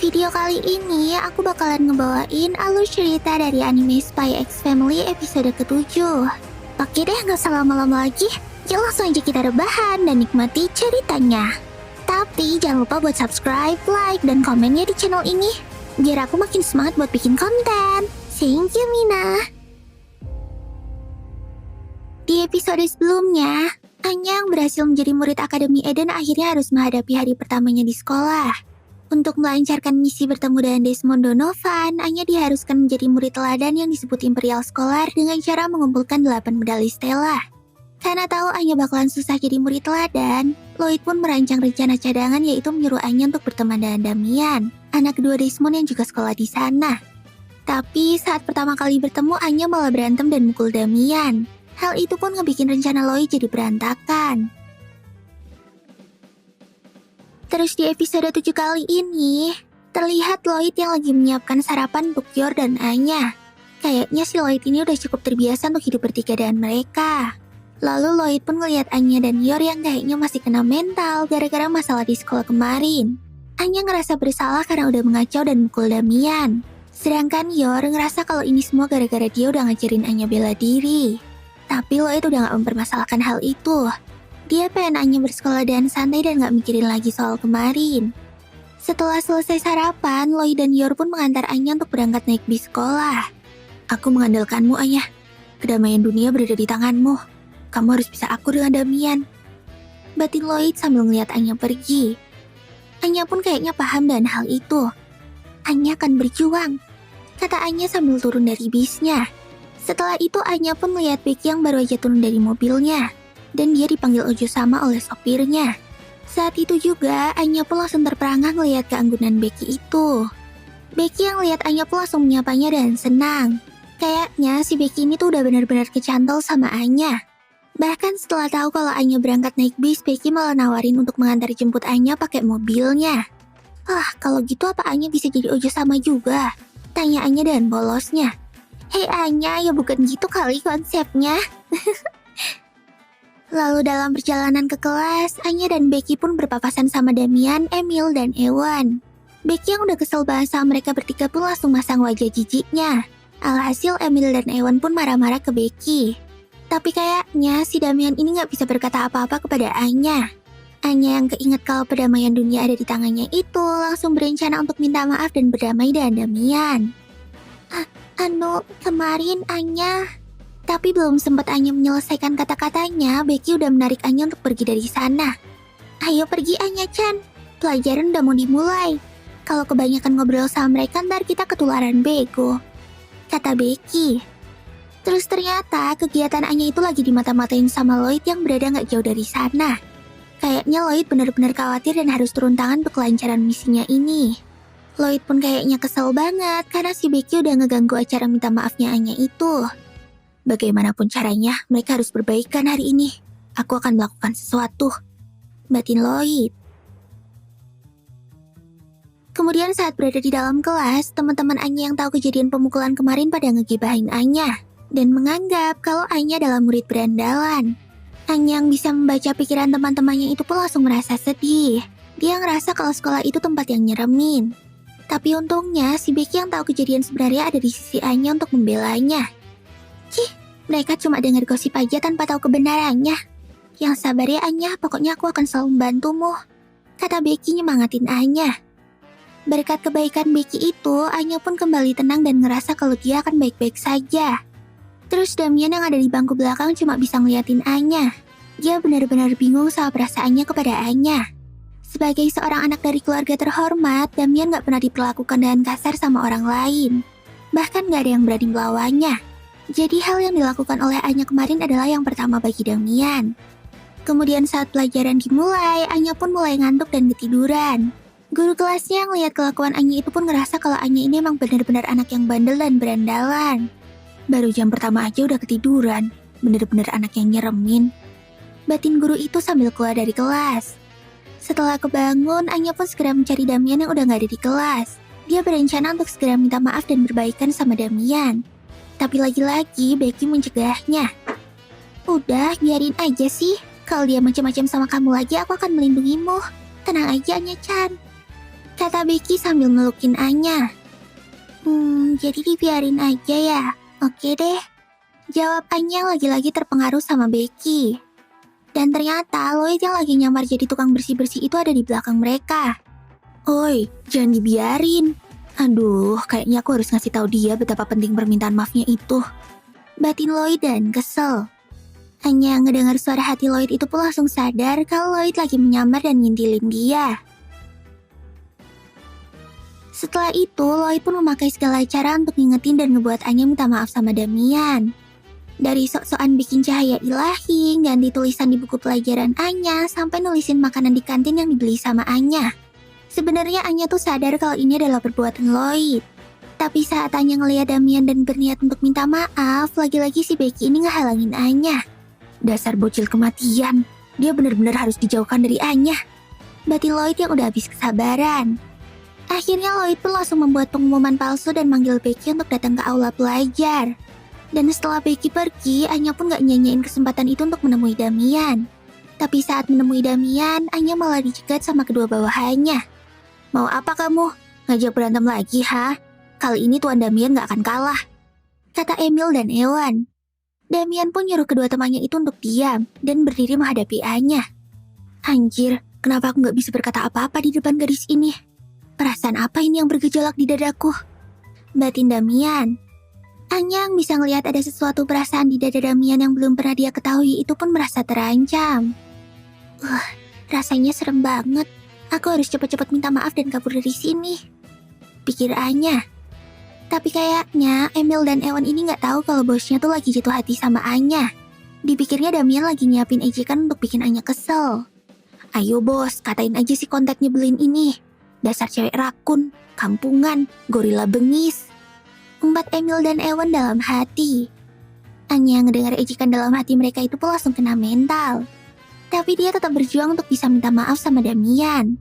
video kali ini aku bakalan ngebawain alur cerita dari anime Spy X Family episode ke-7. Oke deh, gak usah lama-lama lagi. Yuk langsung aja kita rebahan dan nikmati ceritanya. Tapi jangan lupa buat subscribe, like, dan komennya di channel ini, biar aku makin semangat buat bikin konten. Thank you, Mina. Di episode sebelumnya, Anya yang berhasil menjadi murid Akademi Eden akhirnya harus menghadapi hari pertamanya di sekolah. Untuk melancarkan misi bertemu dengan Desmond Donovan, Anya diharuskan menjadi murid teladan yang disebut Imperial Scholar dengan cara mengumpulkan 8 medali Stella. Karena tahu Anya bakalan susah jadi murid teladan, Lloyd pun merancang rencana cadangan yaitu menyuruh Anya untuk berteman dengan Damian, anak kedua Desmond yang juga sekolah di sana. Tapi saat pertama kali bertemu, Anya malah berantem dan mukul Damian. Hal itu pun ngebikin rencana Lloyd jadi berantakan. Terus di episode 7 kali ini, terlihat Lloyd yang lagi menyiapkan sarapan untuk Yor dan Anya. Kayaknya si Lloyd ini udah cukup terbiasa untuk hidup bertiga dengan mereka. Lalu Lloyd pun ngeliat Anya dan Yor yang kayaknya masih kena mental gara-gara masalah di sekolah kemarin. Anya ngerasa bersalah karena udah mengacau dan mukul Damian. Sedangkan Yor ngerasa kalau ini semua gara-gara dia udah ngajarin Anya bela diri. Tapi Lloyd udah gak mempermasalahkan hal itu. Dia pengen Anya bersekolah dan santai dan gak mikirin lagi soal kemarin. Setelah selesai sarapan, Lloyd dan Yor pun mengantar Anya untuk berangkat naik bis sekolah. Aku mengandalkanmu, Anya. Kedamaian dunia berada di tanganmu. Kamu harus bisa akur dengan Damian. Batin Lloyd sambil ngeliat Anya pergi. Anya pun kayaknya paham dengan hal itu. Anya akan berjuang, kata Anya sambil turun dari bisnya. Setelah itu Anya pun melihat Becky yang baru aja turun dari mobilnya. Dan dia dipanggil Ojo sama oleh sopirnya. Saat itu juga, Anya pun langsung terperangah melihat keanggunan Becky itu. Becky yang lihat Anya pun langsung menyapanya dan senang. Kayaknya si Becky ini tuh udah benar-benar kecantol sama Anya. Bahkan setelah tahu kalau Anya berangkat naik bis, Becky malah nawarin untuk mengantar jemput Anya pakai mobilnya. Kalau gitu apa Anya bisa jadi Ojo sama juga? Tanya Anya dengan polosnya. Hei Anya, ya bukan gitu kali konsepnya. Lalu dalam perjalanan ke kelas, Anya dan Becky pun berpapasan sama Damian, Emil, dan Ewan. Becky yang udah kesel banget sama mereka bertiga pun langsung masang wajah jijiknya. Alhasil Emil dan Ewan pun marah-marah ke Becky. Tapi kayaknya si Damian ini gak bisa berkata apa-apa kepada Anya. Anya yang keinget kalau perdamaian dunia ada di tangannya itu langsung berencana untuk minta maaf dan berdamai dengan Damian. Kemarin Anya... Tapi belum sempat Anya menyelesaikan kata-katanya, Becky udah menarik Anya untuk pergi dari sana. Ayo pergi Anya-chan, pelajaran udah mau dimulai. Kalau kebanyakan ngobrol sama mereka ntar kita ketularan bego, kata Becky. Terus ternyata kegiatan Anya itu lagi dimata-matain sama Lloyd yang berada gak jauh dari sana. Kayaknya Lloyd benar-benar khawatir dan harus turun tangan untuk kelancaran misinya ini. Lloyd pun kayaknya kesel banget karena si Becky udah ngeganggu acara minta maafnya Anya itu. Bagaimanapun caranya, mereka harus berbaikan hari ini. Aku akan melakukan sesuatu, batin Lloyd. Kemudian saat berada di dalam kelas, teman-teman Anya yang tahu kejadian pemukulan kemarin pada ngegibahin Anya dan menganggap kalau Anya adalah murid berandalan. Anya yang bisa membaca pikiran teman-temannya itu pun langsung merasa sedih. Dia ngerasa kalau sekolah itu tempat yang nyeremin. Tapi untungnya si Becky yang tahu kejadian sebenarnya ada di sisi Anya untuk membelanya. Mereka cuma dengar gosip aja tanpa tahu kebenarannya. Yang sabar ya Anya, pokoknya aku akan selalu membantumu, kata Becky nyemangatin Anya. Berkat kebaikan Becky itu, Anya pun kembali tenang dan ngerasa kalau dia akan baik-baik saja. Terus Damian yang ada di bangku belakang cuma bisa ngeliatin Anya. Dia benar-benar bingung soal perasaannya kepada Anya. Sebagai seorang anak dari keluarga terhormat, Damian gak pernah diperlakukan dengan kasar sama orang lain. Bahkan gak ada yang berani melawannya. Jadi hal yang dilakukan oleh Anya kemarin adalah yang pertama bagi Damian. Kemudian saat pelajaran dimulai, Anya pun mulai ngantuk dan ketiduran. Guru kelasnya yang lihat kelakuan Anya itu pun ngerasa kalau Anya ini emang benar-benar anak yang bandel dan berandalan. Baru jam pertama aja udah ketiduran, bener-bener anak yang nyeremin, batin guru itu sambil keluar dari kelas. Setelah kebangun, Anya pun segera mencari Damian yang udah gak ada di kelas. Dia berencana untuk segera minta maaf dan berbaikan sama Damian. Tapi lagi-lagi Becky mencegahnya. Udah, biarin aja sih. Kalau dia macam-macam sama kamu lagi, aku akan melindungimu. Tenang aja, Anya-chan. kata Becky sambil melukin Anya. Jadi dibiarin aja ya? Oke deh. Jawab Anya lagi-lagi terpengaruh sama Becky. Dan ternyata Lloyd yang lagi nyamar jadi tukang bersih-bersih itu ada di belakang mereka. Oi, jangan dibiarin. Aduh, kayaknya aku harus ngasih tahu dia betapa penting permintaan maafnya itu. Batin Lloyd dan kesel. Anya ngedengar suara hati Lloyd itu pun langsung sadar kalau Lloyd lagi menyamar dan ngintilin dia. Setelah itu, Lloyd pun memakai segala cara untuk ngingetin dan ngebuat Anya minta maaf sama Damian. Dari sok-sokan bikin cahaya ilahi, ganti tulisan di buku pelajaran Anya, sampai nulisin makanan di kantin yang dibeli sama Anya. Sebenarnya Anya tuh sadar kalau ini adalah perbuatan Lloyd. Tapi saat Anya ngeliat Damian dan berniat untuk minta maaf, lagi-lagi si Becky ini ngehalangin Anya. Dasar bocil kematian, dia benar-benar harus dijauhkan dari Anya. Batin Lloyd yang udah habis kesabaran. Akhirnya Lloyd pun langsung membuat pengumuman palsu dan manggil Becky untuk datang ke aula pelajar. Dan setelah Becky pergi, Anya pun gak nyanyain kesempatan itu untuk menemui Damian. Tapi saat menemui Damian, Anya malah dicegat sama kedua bawahannya. Mau apa kamu? Ngajak berantem lagi, ha? Kali ini Tuan Damian gak akan kalah, kata Emil dan Ewan. Damian pun nyuruh kedua temannya itu untuk diam dan berdiri menghadapi Anya. Anjir, kenapa aku gak bisa berkata apa-apa di depan gadis ini? Perasaan apa ini yang bergejolak di dadaku? Batin Damian. Anya yang bisa ngelihat ada sesuatu perasaan di dada Damian yang belum pernah dia ketahui itu pun merasa terancam. Rasanya serem banget. Aku harus cepat-cepat minta maaf dan kabur dari sini, pikir Anya. Tapi kayaknya Emil dan Ewan ini nggak tahu kalau bosnya tuh lagi jatuh hati sama Anya. Dipikirnya Damian lagi nyiapin ejekan untuk bikin Anya kesel. Ayo bos, katain aja si kontak nyebelin ini. Dasar cewek rakun, kampungan, gorila bengis, umpat Emil dan Ewan dalam hati. Anya ngedengar ejekan dalam hati mereka itu pun langsung kena mental. Tapi dia tetap berjuang untuk bisa minta maaf sama Damian.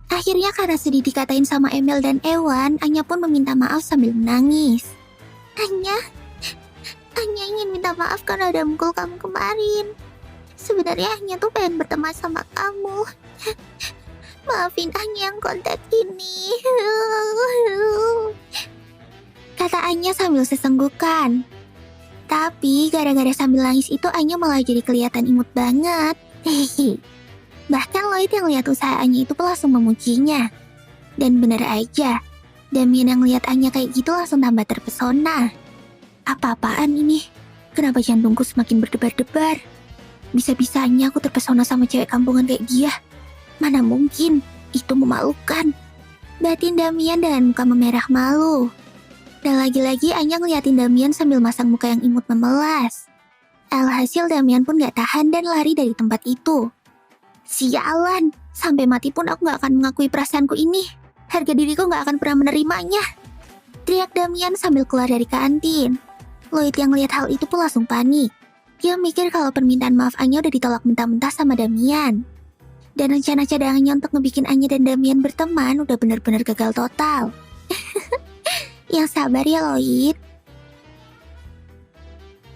Akhirnya karena sedih dikatain sama Emil dan Ewan, Anya pun meminta maaf sambil menangis. Anya ingin minta maaf karena udah mukul kamu kemarin. Sebenarnya Anya tuh pengen berteman sama kamu. Maafin Anya yang kontak ini, kata Anya sambil sesenggukan. Tapi gara-gara sambil nangis itu Anya malah jadi kelihatan imut banget. Bahkan Lloyd yang lihat usaha Anya itu langsung memujinya. Dan bener aja, Damian yang lihat Anya kayak gitu langsung tambah terpesona. Apa-apaan ini? Kenapa jantungku semakin berdebar-debar? Bisa-bisanya aku terpesona sama cewek kampungan kayak dia. Mana mungkin, itu memalukan, batin Damian dengan muka memerah malu. Dan lagi-lagi Anya ngeliatin Damian sambil masang muka yang imut memelas. Alhasil Damian pun gak tahan dan lari dari tempat itu. Sialan, sampai mati pun aku gak akan mengakui perasaanku ini. Harga diriku gak akan pernah menerimanya, teriak Damian sambil keluar dari kantin. Lloyd yang lihat hal itu pun langsung panik. Dia mikir kalau permintaan maaf Anya udah ditolak mentah-mentah sama Damian. Dan rencana cadangannya untuk ngebikin Anya dan Damian berteman udah benar-benar gagal total. Yang sabar ya Lloyd.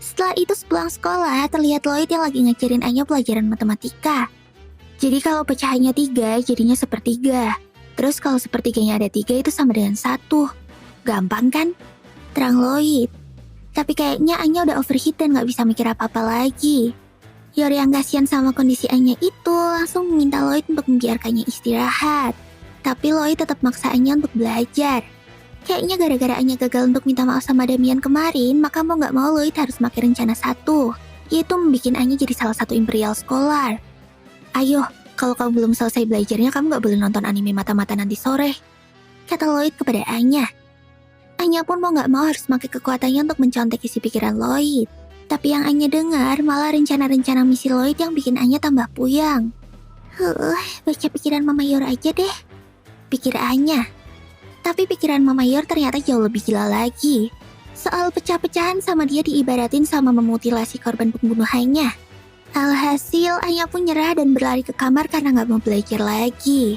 Setelah itu sepulang sekolah, terlihat Lloyd yang lagi ngajarin Anya pelajaran matematika. Jadi kalau pecahannya 3, jadinya sepertiga. Terus kalau sepertiganya ada 3 itu sama dengan 1. Gampang kan? Terang Lloyd. Tapi kayaknya Anya udah overheat dan gak bisa mikir apa-apa lagi. Yor yang kasihan sama kondisi Anya itu langsung meminta Lloyd untuk membiarkannya istirahat. Tapi Lloyd tetap maksa Anya untuk belajar. Kayaknya gara-gara Anya gagal untuk minta maaf sama Damian kemarin, maka mau gak mau Lloyd harus pakai rencana satu, yaitu membuat Anya jadi salah satu Imperial Scholar. Ayo, kalau kamu belum selesai belajarnya, kamu gak boleh nonton anime mata-mata nanti sore, kata Lloyd kepada Anya. Anya pun mau gak mau harus pakai kekuatannya untuk mencontek isi pikiran Lloyd. Tapi yang Anya dengar malah rencana-rencana misi Lloyd yang bikin Anya tambah puyang. Baca pikiran Mama Yor aja deh, pikir Anya. Tapi pikiran Mama Yor ternyata jauh lebih gila lagi. Soal pecah-pecahan sama dia diibaratin sama memutilasi korban pembunuhannya. Alhasil Anya pun nyerah dan berlari ke kamar karena gak mau belajar lagi.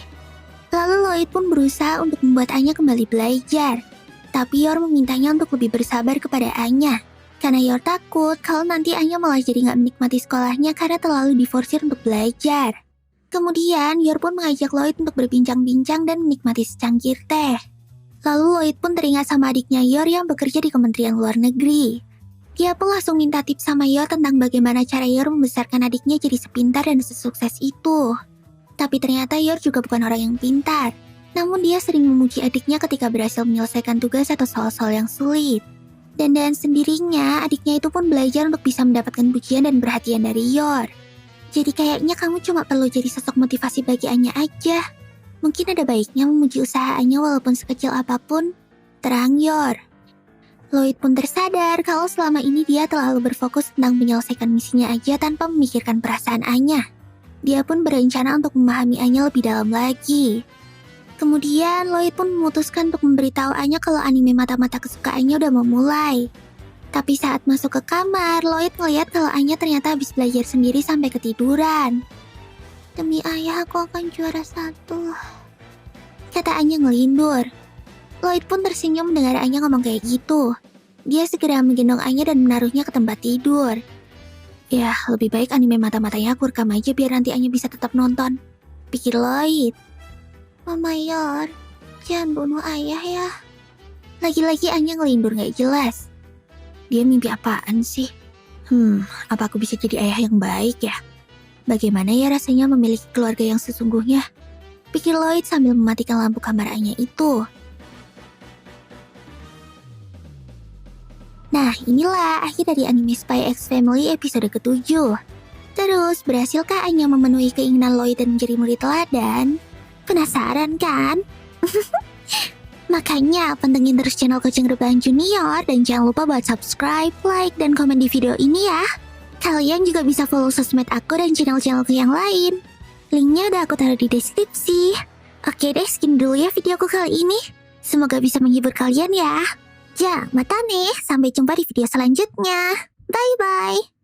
Lalu Lloyd pun berusaha untuk membuat Anya kembali belajar. Tapi Yor memintanya untuk lebih bersabar kepada Anya. Karena Yor takut kalau nanti Anya malah jadi gak menikmati sekolahnya karena terlalu diforsir untuk belajar. Kemudian, Yor pun mengajak Lloyd untuk berbincang-bincang dan menikmati secangkir teh. Lalu Lloyd pun teringat sama adiknya Yor yang bekerja di Kementerian Luar Negeri. Dia pun langsung minta tips sama Yor tentang bagaimana cara Yor membesarkan adiknya jadi sepintar dan sesukses itu. Tapi ternyata Yor juga bukan orang yang pintar. Namun dia sering memuji adiknya ketika berhasil menyelesaikan tugas atau soal-soal yang sulit. Dan dengan sendirinya, adiknya itu pun belajar untuk bisa mendapatkan pujian dan perhatian dari Yor. Jadi kayaknya kamu cuma perlu jadi sosok motivasi bagi Anya aja. Mungkin ada baiknya memuji usaha Anya walaupun sekecil apapun. Terang Yor. Lloyd pun tersadar kalau selama ini dia terlalu berfokus tentang menyelesaikan misinya aja tanpa memikirkan perasaan Anya. Dia pun berencana untuk memahami Anya lebih dalam lagi. Kemudian Lloyd pun memutuskan untuk memberitahu Anya kalau anime mata-mata kesukaannya udah mau mulai. Tapi saat masuk ke kamar, Lloyd ngeliat kalau Anya ternyata habis belajar sendiri sampai ketiduran. Demi ayah aku akan juara 1, kata Anya ngelindur. Lloyd pun tersenyum mendengar Anya ngomong kayak gitu. Dia segera menggendong Anya dan menaruhnya ke tempat tidur. Ya, lebih baik anime mata-matanya aku rekam aja biar nanti Anya bisa tetap nonton, pikir Lloyd. Mama Yor, jangan bunuh ayah ya. Lagi-lagi Anya ngelindur gak jelas. Dia mimpi apaan sih? Apa aku bisa jadi ayah yang baik ya? Bagaimana ya rasanya memiliki keluarga yang sesungguhnya? Pikir Lloyd sambil mematikan lampu kamar Anya itu. Nah, inilah akhir dari anime Spy X Family episode ke-7. Terus, berhasilkah Anya memenuhi keinginan Lloyd dan menjadi murid teladan? Penasaran kan? Makanya pantengin terus channel Kucing Rebahan Junior dan jangan lupa buat subscribe, like, dan komen di video ini ya. Kalian juga bisa follow sosmed aku dan channel-channelku yang lain. Linknya udah aku taruh di deskripsi. Oke deh, sekian dulu ya videoku kali ini. Semoga bisa menghibur kalian ya. Ja, mata nih. Sampai jumpa di video selanjutnya. Bye-bye.